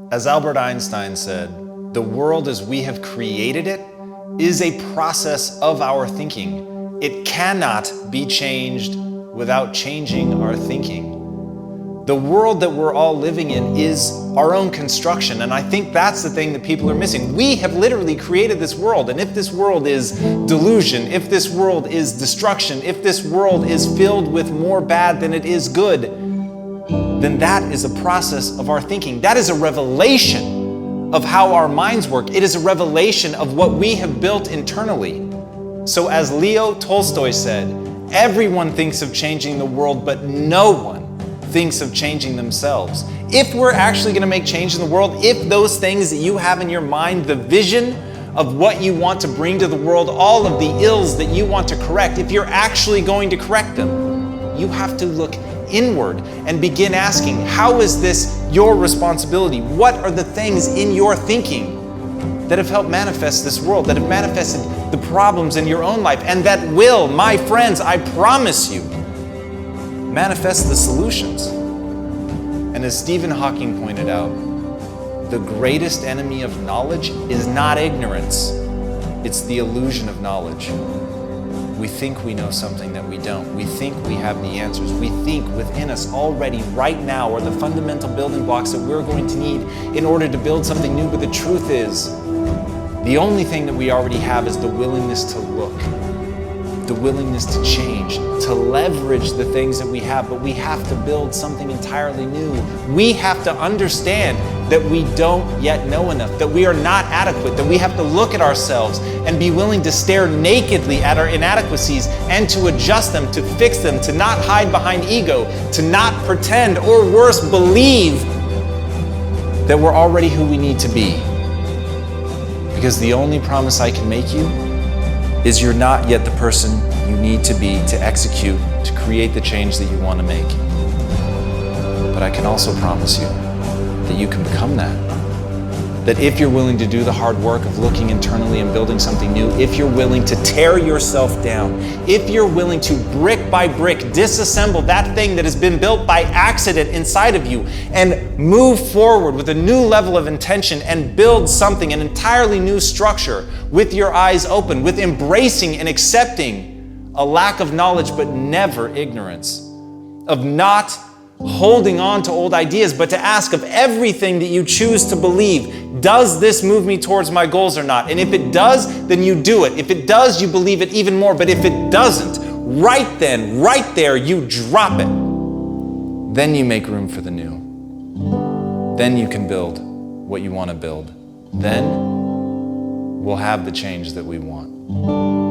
As Albert Einstein said, the world as we have created it is a process of our thinking. It cannot be changed without changing our thinking. The world that we're all living in is our own construction, and I think that's the thing that people are missing. We have literally created this world, and if this world is delusion, if this world is destruction, if this world is filled with more bad than it is good, then that is a process of our thinking. That is a revelation of how our minds work. It is a revelation of what we have built internally. So as Leo Tolstoy said, everyone thinks of changing the world, but no one thinks of changing themselves. If we're actually going to make change in the world, if those things that you have in your mind, the vision of what you want to bring to the world, all of the ills that you want to correct, if you're actually going to correct them, you have to look inward and begin asking, how is this your responsibility? What are the things in your thinking that have helped manifest this world, that have manifested the problems in your own life, and that will, my friends, I promise you, manifest the solutions? And as Stephen Hawking pointed out, the greatest enemy of knowledge is not ignorance, it's the illusion of knowledge. We think we know something that we don't. We think we have the answers. We think within us already right now are the fundamental building blocks that we're going to need in order to build something new. But the truth is, the only thing that we already have is the willingness to look, the willingness to change, to leverage the things that we have. But we have to build something entirely new. We have to understand that we don't yet know enough, that we are not adequate, that we have to look at ourselves and be willing to stare nakedly at our inadequacies and to adjust them, to fix them, to not hide behind ego, to not pretend, or worse, believe that we're already who we need to be. Because the only promise I can make you is you're not yet the person you need to be to execute, to create the change that you want to make. But I can also promise you that you can become that. That if you're willing to do the hard work of looking internally and building something new, if you're willing to tear yourself down, if you're willing to brick by brick disassemble that thing that has been built by accident inside of you and move forward with a new level of intention and build something, an entirely new structure, with your eyes open, with embracing and accepting a lack of knowledge but never ignorance, of not holding on to old ideas, but to ask of everything that you choose to believe, does this move me towards my goals or not? And if it does, then you do it. If it does, you believe it even more. But if it doesn't, right then, right there, you drop it. Then you make room for the new. Then you can build what you want to build. Then we'll have the change that we want.